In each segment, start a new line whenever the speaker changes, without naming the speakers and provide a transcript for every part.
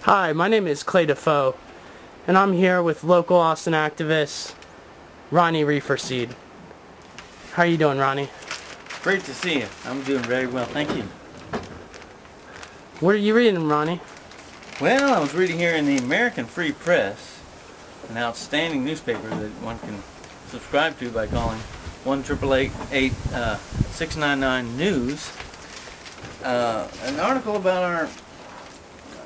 Hi, my name is Clay Dafoe, and I'm here with local Austin activist Ronnie Reeferseed. How are you doing, Ronnie?
Great to see you. I'm doing very well, thank you.
What are you reading, Ronnie?
Well, I was reading here in the American Free Press, an outstanding newspaper that one can subscribe to by calling 1-888-699-NEWS. An article about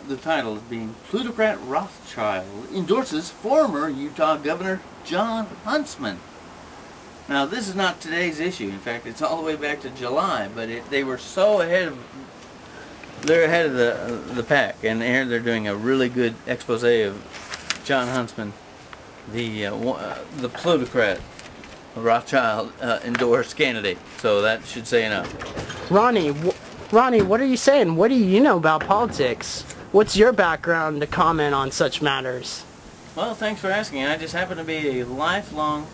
the title is being Plutocrat Rothschild endorses former Utah Governor Jon Huntsman. Now, this is not today's issue. In fact, it's all the way back to July, but they were so ahead of the pack, and they're doing a really good expose of Jon Huntsman, the plutocrat Rothschild endorsed candidate. So that should say enough.
Ronnie, what are you saying? What do you know about politics? What's your background to comment on such matters?
Well, thanks for asking. I just happen to be a lifelong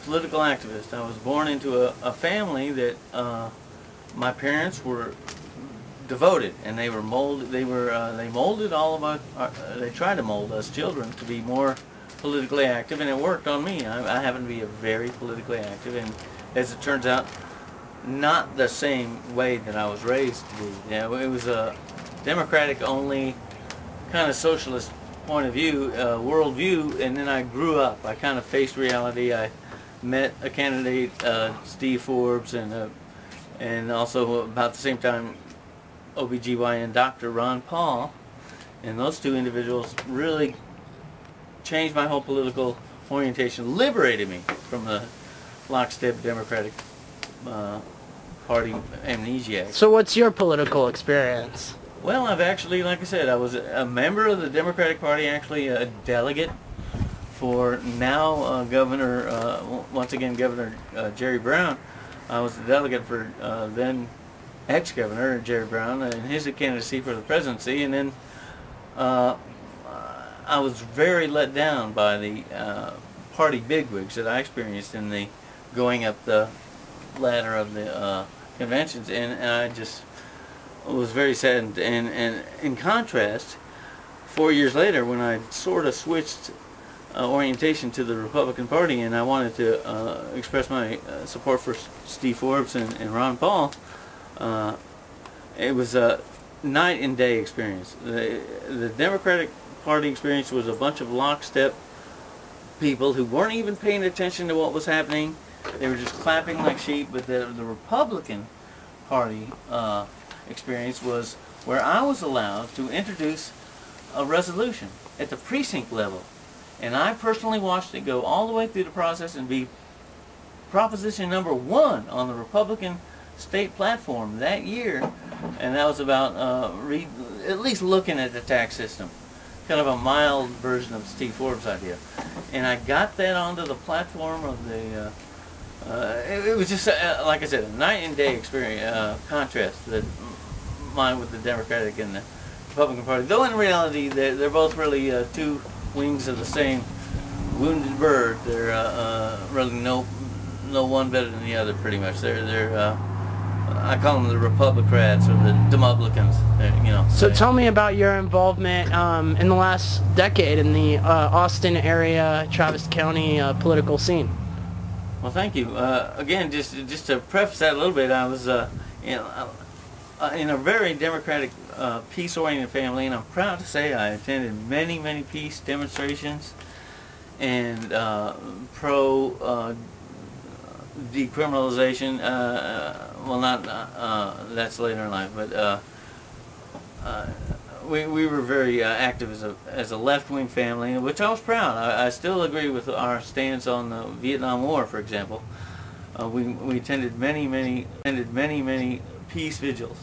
political activist. I was born into a family that my parents were devoted, and they were molded. They molded all of our. They tried to mold us children to be more politically active, and it worked on me. I happen to be a very politically active, and as it turns out, not the same way that I was raised to be. Yeah, it was a democratic only kind of socialist point of view, worldview, and then I grew up. I kind of faced reality. I met a candidate, Steve Forbes, and also about the same time OBGYN Dr. Ron Paul, and those two individuals really changed my whole political orientation, liberated me from the lockstep Democratic Party amnesiac.
So what's your political experience?
Well, I've actually, like I said, I was a member of the Democratic Party, actually a delegate for now Governor, once again Governor Jerry Brown. I was a delegate for then ex-governor Jerry Brown in his candidacy for the presidency, and then I was very let down by the party bigwigs that I experienced in the going up the ladder of the conventions, and I just was very saddened. And in contrast, 4 years later, when I sort of switched orientation to the Republican Party, and I wanted to express my support for Steve Forbes and Ron Paul, it was a night and day experience. The Democratic Party experience was a bunch of lockstep people who weren't even paying attention to what was happening. They were just clapping like sheep. But the Republican Party experience was where I was allowed to introduce a resolution at the precinct level, and I personally watched it go all the way through the process and be proposition number 1 on the Republican state platform that year, and that was about at least looking at the tax system, kind of a mild version of Steve Forbes' idea. And I got that onto the platform of the it was just like I said, a night and day experience, contrast that mine with the Democratic and the Republican Party. Though in reality they're both really two wings of the same wounded bird. They're really no one better than the other, pretty much. They're I call them the Republicrats or the Demoblicans, you know.
So tell me about your involvement in the last decade in the Austin area, Travis County political scene.
Well, thank you. Again, just to preface that a little bit, I was in a very democratic, peace-oriented family, and I'm proud to say I attended many peace demonstrations and pro decriminalization. Well, not that's later in life, but we were very active as a left-wing family, in which I was proud. I still agree with our stance on the Vietnam War, for example. We attended many peace vigils.